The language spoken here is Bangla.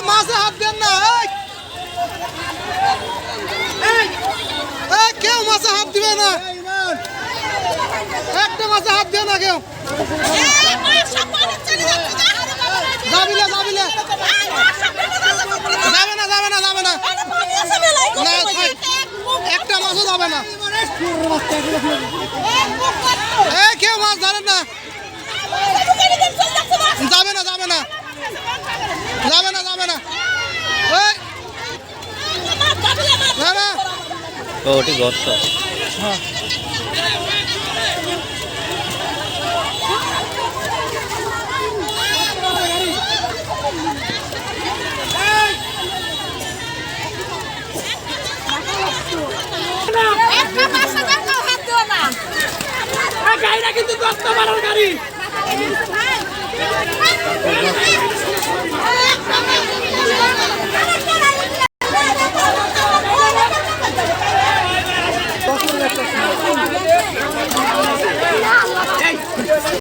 মাছে হাত দেন না, কেউ মাছে হাত দিবে না, একটা মাছে হাত দিও না কেউ। যাবে না একটা মাছও যাবে না, কেউ মাছ ধরেন না, যাবে না ওটি গর্ত। গাড়িটা কিন্তু 10 নম্বরের গাড়ি।